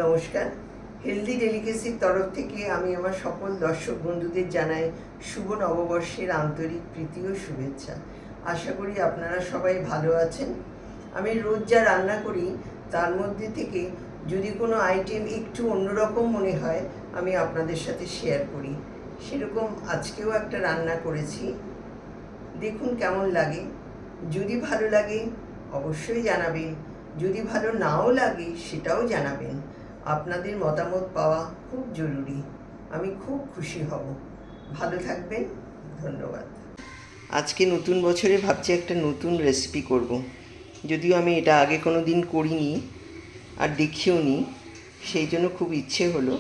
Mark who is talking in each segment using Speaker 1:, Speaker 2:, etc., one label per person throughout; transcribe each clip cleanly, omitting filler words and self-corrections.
Speaker 1: নমস্কার। হেলদি ডেলিকেসির তরফ থেকে আমি আমার সকল দর্শক বন্ধুদের জানাই শুভ নববর্ষের আন্তরিক প্রীতি ও শুভেচ্ছা। আশা করি আপনারা সবাই ভালো আছেন। আমি রোজ যা রান্না করি তার মধ্যে থেকে যদি কোনো আইটেম একটু অন্যরকম মনে হয় আমি আপনাদের সাথে শেয়ার করি। সেরকম আজকেও একটা রান্না করেছি, দেখুন কেমন লাগে। যদি ভালো লাগে অবশ্যই জানাবেন, যদি ভালো নাও লাগে সেটাও জানাবেন। আপনাদের মতামত পাওয়া খুব জরুরি, আমি খুব খুশি হব। ভালো থাকবেন, ধন্যবাদ। আজকে নতুন বছরে ভাবছি একটা নতুন রেসিপি করব। যদিও আমি এটা আগে কোনো দিন করিনি আর দেখিও নি, সেই জন্য খুব ইচ্ছে হলো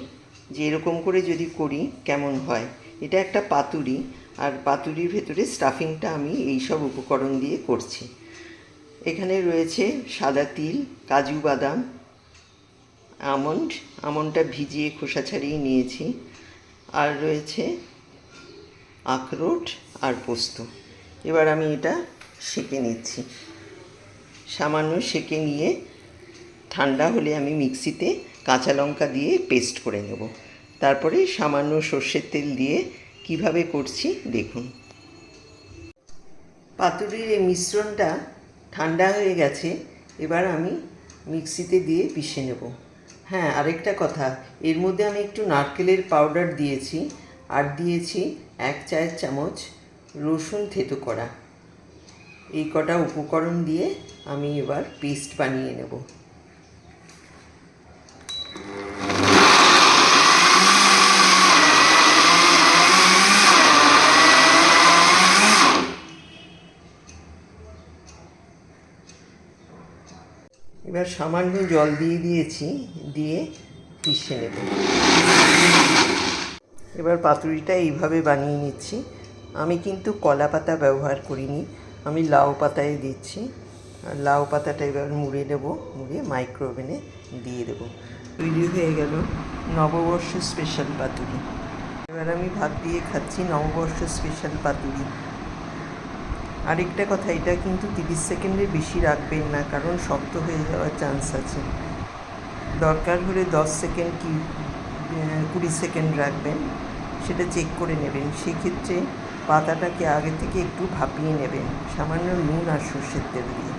Speaker 1: যে এরকম করে যদি করি কেমন হয়। এটা একটা পাতুরি, আর পাতুরির ভেতরে স্টাফিংটা আমি এই সব উপকরণ দিয়ে করছি। এখানে রয়েছে সাদা তিল, কাজু বাদাম, আমন্ডটা ভিজিয়ে খোসা ছাড়িয়ে নিয়েছি, আর রয়েছে আখরোট আর পোস্ত। এবার আমি এটা সেঁকে নিচ্ছি। সামান্য সেঁকে নিয়ে ঠান্ডা হলে আমি মিক্সিতে কাঁচা লঙ্কা দিয়ে পেস্ট করে নেব। তারপরে সামান্য সর্ষের তেল দিয়ে কিভাবে করছি দেখুন। পাতুরির এই মিশ্রণটা ঠান্ডা হয়ে গেছে, এবার আমি মিক্সিতে দিয়ে পিষে নেব। হ্যাঁ, আরেকটা কথা, এর মধ্যে আমি একটু নারকেলের পাউডার দিয়েছি, আর দিয়েছি 1 চায়ের চামচ রসুন থেতো করা। এই কটা উপকরণ দিয়ে আমি এবার পেস্ট বানিয়ে নেব। এবার সামান্য জল দিয়ে দিয়েছি, দিয়ে পিষে নেব। এবার পাতুরিটা এইভাবে বানিয়ে নিচ্ছি। আমি কিন্তু কলা পাতা ব্যবহার করিনি, আমি লাউ পাতায় দিচ্ছি। আর লাউ পাতাটা এবার মুড়ে নেব, মুড়ে মাইক্রোওভেনে দিয়ে দেব। তৈরি হয়ে গেল নববর্ষ স্পেশাল পাতুরি। এবার আমি ভাত দিয়ে খাচ্ছি নববর্ষ স্পেশাল পাতুরি। আরেকটা কথা, এটা কিন্তু 30 সেকেন্ডের বেশি রাখবেন না, কারণ শক্ত হয়ে যাওয়ার চান্স আছে। দরকার হলে 10 সেকেন্ড কি 20 সেকেন্ড রাখবেন, সেটা চেক করে নেবেন। সেক্ষেত্রে পাতাটাকে আগে থেকে একটু ভাপিয়ে নেবেন সামান্য নুন আর সর্ষের তেল দিয়ে।